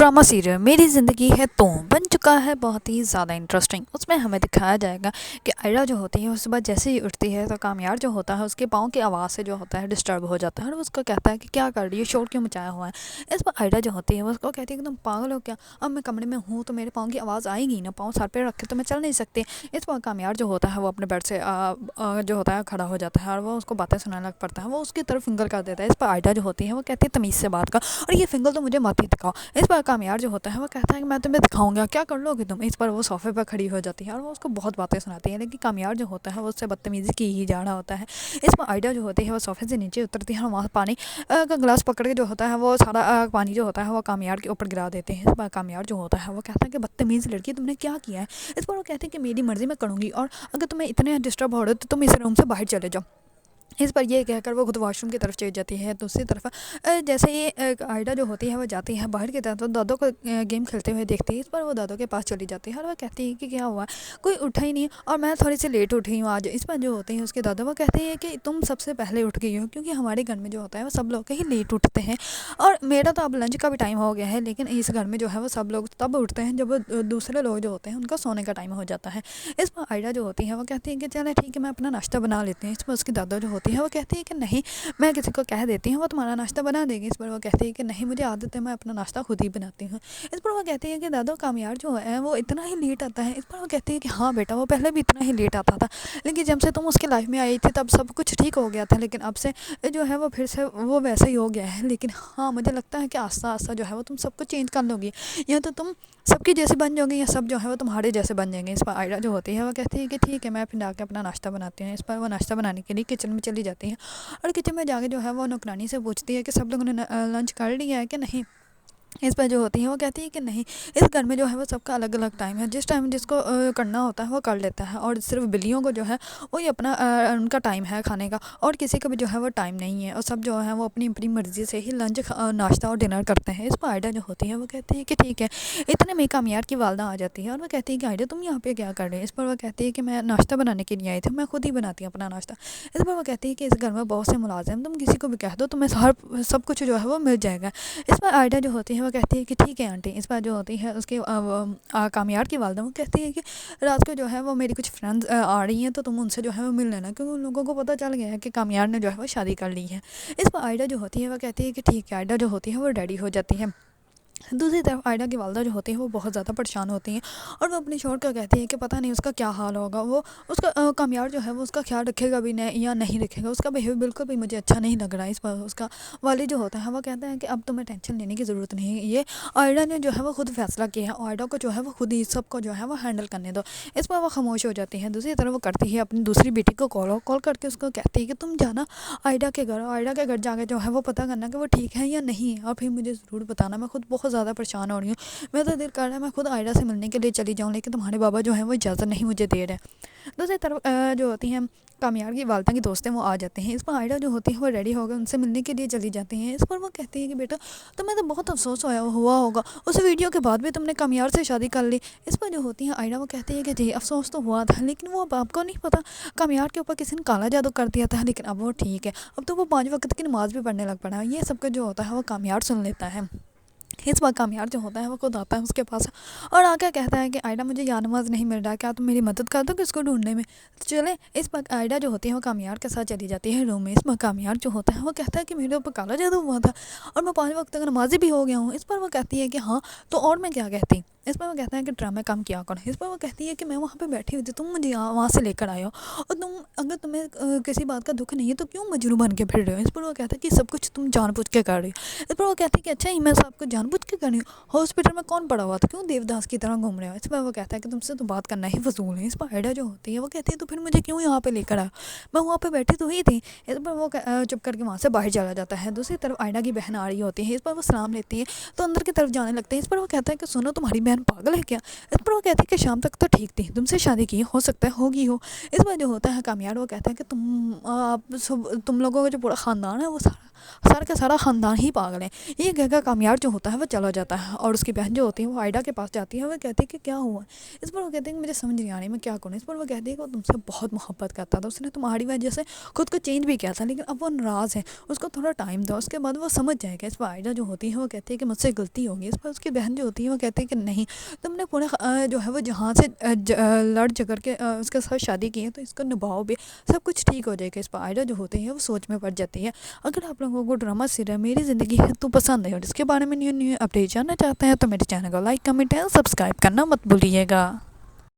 Drama serial मेरी ज़िंदगी है तो बन चुका है बहुत ही ज़्यादा इंटरेस्टिंग। उसमें हमें दिखाया जाएगा कि आयरा जो होती है वो सुबह जैसे ही उठती है तो कामयार जो होता है उसके पाँव की आवाज़ से जो होता है डिस्टर्ब हो जाता है और वो उसको कहता है कि क्या कर रही है, शोर क्यों मचाया हुआ है। इस पर आयरा जो होती है वो उसको कहती है कि तुम पागल हो क्या, अब मैं कमरे में हूँ तो मेरे पाँव की आवाज़ आएगी ना, पाँव सर पे रखे तो मैं चल नहीं सकती। इस पर कामयार जो होता है वो अपने बेड से जो होता है खड़ा हो जाता है और वो उसको बातें सुनाने लग पड़ता है। वो उसकी तरफ फिंगर कर देता है। इस पर आयरा जो होती है वो कहती है तमीज़ से बात कर और ये फिंगर तो मुझे मत ही दिखाओ। इस पर कामयार जो होता है वो कहता है कि मैं तुम्हें दिखाऊंगा, क्या कर लोगे तुम। इस पर वो सोफे पर खड़ी हो जाती है और वो उसको बहुत बातें सुनाती है, लेकिन कामयार जो होता है वो उससे बदतमीजी की ही जा रहा होता है। इस पर आयडा जो होती है वो सोफे से नीचे उतरती है और वहाँ पानी का गिलास पकड़ के जो होता है वो सारा पानी जो होता है वो कामयार के ऊपर गिरा देते हैं। इस पर कामयार जो होता है वो कहता है कि बदतमीज़ लड़की तुमने क्या किया है। इस पर वो कहते हैं कि मेरी मर्ज़ी मैं करूँगी और अगर तुम्हें इतने डिस्टर्ब हो रहे हो तो तुम इस रूम से बाहर चले जाओ। इस पर ये कहकर वो खुद वॉशरूम की तरफ चली जाती है। दूसरी तरफ जैसे ही आयडा जो होती है वो जाती है बाहर की तरफ तो दादो को गेम खेलते हुए देखती है। इस पर वो दादो के पास चली जाती है और वो कहती है कि क्या हुआ, कोई उठा ही नहीं और मैं थोड़ी सी लेट उठी हूँ आज। इस पर जो होते हैं उसके दादो वो कहते हैं कि तुम सबसे पहले उठ गई हो, क्योंकि हमारे घर में जो होता है वो सब लोग ही लेट उठते हैं और मेरा तो अब लंच का भी टाइम हो गया है, लेकिन इस घर में जो है वो सब लोग तब उठते हैं जब दूसरे लोग जो होते हैं उनका सोने का टाइम हो जाता है। इस पर आयडा जो होती है वो कहती है कि चलो ठीक है मैं अपना नाश्ता बना लेती हूँ। इस पर उसकी दादा जो होती है वो कहती है कि नहीं, मैं किसी को कह देती हूँ वो तुम्हारा नाश्ता बना देगी। इस पर वो कहती है कि नहीं, मुझे आदत है, मैं अपना नाश्ता खुद ही बनाती हूँ। इस पर वो कहती है कि दादा कामयार जो है वो इतना ही लेट आता है। इस पर वो कहती है कि हाँ बेटा, वो पहले भी इतना ही लेट आता था, लेकिन जब से तुम उसकी लाइफ में आई थी तब सब कुछ ठीक हो गया था, लेकिन अब से जो है वो फिर से वो वैसा ही हो गया है। लेकिन हाँ, मुझे लगता है कि आस्ता आस्ता जो है वो तुम सब कुछ चेंज कर लोगी, या तो तुम सबकी जैसे बन जाओगी या सब जो है वो तुम्हारे जैसे बन जाएंगे। इस पर आयरा जो होती है वो कहती है कि ठीक है मैं फिर आके अपना नाश्ता बनाती हूँ। इस पर वो नाश्ता बनाने के लिए किचन में चली जाती है और किचन में जाके जो है वो नौकरानी से पूछती है कि सब लोगों ने लंच कर लिया है कि नहीं। इस पर जो होती है वो कहती है कि नहीं, इस घर में जो है वो सबका अलग अलग टाइम है, जिस टाइम जिसको करना होता है वो कर लेता है और सिर्फ बिल्लियों को जो है वही अपना उनका टाइम है खाने का और किसी का भी जो है वो टाइम नहीं है और सब जो है वो अपनी अपनी मर्ज़ी से ही लंच नाश्ता और डिनर करते हैं। इस पर आयडा जो होती है वो कहती है कि ठीक है। इतने में कामयार की वालदा आ जाती है और वो कहती है कि आयडा तुम यहाँ पे क्या कर रहे हैं। इस पर वो कहती है कि मैं नाश्ता बनाने के लिए आई थी, मैं खुद ही बनाती हूँ अपना नाश्ता। इस पर वो कहती है कि इस घर में बहुत से मुलाजिम, तुम किसी को भी कह दो तुम्हें हर सब कुछ जो है वो मिल जाएगा। इस पर आयडा जो होती है वो कहती है कि ठीक है आंटी। इस पर जो होती है उसके कामयार की वालदा वो कहती है कि रात को जो है वो मेरी कुछ फ्रेंड्स आ रही हैं तो तुम उनसे जो है वो मिल लेना, क्योंकि उन लोगों को पता चल गया है कि कामयार ने जो है वो शादी कर ली है। इस पर आयडा जो होती है वो कहती है कि ठीक है। आयडा जो होती है वो रेडी हो जाती है। दूसरी तरफ आयडा की वालदा जो होती है वो बहुत ज़्यादा परेशान होती हैं और वो अपने शौहर को कहती है कि पता नहीं उसका क्या हाल होगा, वो उसका कामयार जो है वो उसका ख्याल रखेगा भी नहीं या नहीं रखेगा, उसका बिहेव बिल्कुल भी मुझे अच्छा नहीं लग रहा है। इस पर उसका वालिद जो होता है वो कहता है कि अब तुम्हें टेंशन लेने की ज़रूरत नहीं है, ये आयडा ने जो है वो खुद फैसला किया है, आयडा को जो है वो खुद ही सबको जो है वो हैंडल करने दो। इस पर वो खामोश हो जाती है। दूसरी तरफ वो करती है अपनी दूसरी बेटी को कॉल करके उसको कहती है कि तुम जाना आयडा के घर, आयडा के घर जाके जो है वो पता करना कि वो ठीक है या नहीं है और फिर मुझे ज़रूर बताना, मैं खुद बहुत ज़्यादा परेशान हो रही हूँ, मैं तो दिल कर रहा है मैं खुद आयडा से मिलने के लिए चली जाऊँ, लेकिन तुम्हारे बाबा जो है वो इजाज़त नहीं मुझे दे रहे। दूसरी तरफ जो होती हैं कामयार की वालदा की दोस्त हैं वो आ जाते हैं। इस पर आयडा जो होती है वो रेडी होकर उनसे मिलने के लिए चली जाती हैं। इस पर वो कहती है कि बेटा तुम्हें तो बहुत अफसोस हुआ होगा, उस वीडियो के बाद भी तुमने कामयार से शादी कर ली। इस पर जो होती है आयडा वो कहती है कि जी अफसोस तो हुआ था, लेकिन वो अब आपको नहीं पता कामयार के ऊपर किसी ने काला जादू कर दिया था, लेकिन अब वो ठीक है, अब तो वो 5 वक्त की नमाज़ भी पढ़ने लग पड़ा है। ये सब कुछ जो होता है वो कामयार सुन लेता है। इस बार कामयार जो होता है वो खुद आता है उसके पास और आके कहता है कि आयडा मुझे या नमाज नहीं मिल रहा, क्या तुम मेरी मदद कर दो कि इसको ढूंढने में। तो चले इस बार आयडा जो होती है वो कामयार के साथ चली जाती है रूम में। इस बार कामयार जो होता है वो कहता है कि मेरे ऊपर काला जादू हुआ था और मैं 5 वक्त तक नमाजी भी हो गया हूँ। इस पर वो कहती है कि हाँ तो और मैं क्या कहती। इस पर वो कहता है कि ड्रामे काम किया करो। इस पर वो कहती है कि मैं वहाँ पे बैठी हुई थी, तुम मुझे वहाँ से लेकर आए हो और तुम अगर तुम्हें किसी बात का दुख नहीं है तो क्यों मजनू बन के फिर रहे हो। इस पर वो कहता है कि सब कुछ तुम जानबूझ के कर रही हो। इस पर वो कहती है कि अच्छा ही मैं सब कुछ जानबूझ के कर रही हूँ, हॉस्पिटल में कौन पड़ा हुआ था, क्यों देवदास की तरह घूम रहे हो। इस पर वो कहता है कि तुमसे तो बात करना ही फजूल है। इस पर आयडा जो होती है वो कहती है तो फिर मुझे क्यों यहाँ पे लेकर आया, मैं वहाँ पे बैठी तो ही थी। इस पर वो चुप करके वहाँ से बाहर चला जाता है। दूसरी तरफ आयडा की बहन आ रही होती है। इस पर वो सलाम लेती है तो अंदर की तरफ जाने लगते हैं। इस पर वो कहता है कि सुनो तुम्हारी بہن پاگل ہے کیا؟ اس پر وہ کہتی ہے کہ شام تک تو ٹھیک تھی، تم سے شادی کی ہو سکتا ہے ہوگی ہو۔ اس پر جو ہوتا ہے کامیار وہ کہتا ہے کہ تم لوگوں کا جو پورا خاندان ہے وہ سارا کا سارا خاندان ہی پاگل ہے۔ یہ کہہ کر کامیار جو ہوتا ہے وہ چلا جاتا ہے، اور اس کی بہن جو ہوتی ہے وہ آئیڈا کے پاس جاتی ہے، وہ کہتی ہے کہ کیا ہوا؟ اس پر وہ کہتے ہیں کہ مجھے سمجھ نہیں آ رہی میں کیا کروں۔ اس پر وہ کہتی ہے کہ وہ تم سے بہت محبت کرتا تھا، اس نے تمہاری وجہ سے خود کو چینج بھی کیا تھا، لیکن اب وہ ناراض ہے، اس کو تھوڑا ٹائم دو، اس کے بعد وہ سمجھ جائے گا۔ اس پر آئیڈا جو ہوتی ہے وہ کہتی ہے کہ مجھ سے غلطی ہوگی۔ اس پر اس کی بہن جو ہوتی ہے وہ کہتی ہے کہ نہیں، تم نے پورے جو ہے وہ جہاں سے لڑ جھگڑ کے اس کے ساتھ شادی کی ہے تو اس کو نبھاؤ بھی، سب کچھ ٹھیک ہو جائے گا۔ اس پر آئیڈا جو ہوتی ہے وہ سوچ میں پڑ جاتی ہے۔ اگر آپ لوگوں کو ڈرامہ سیریل میری زندگی ہے تو پسند ہے اور اس کے بارے میں نیو اپڈیٹ جاننا چاہتے ہیں تو میرے چینل کو لائک کمنٹ اینڈ سبسکرائب کرنا مت بھولیے گا۔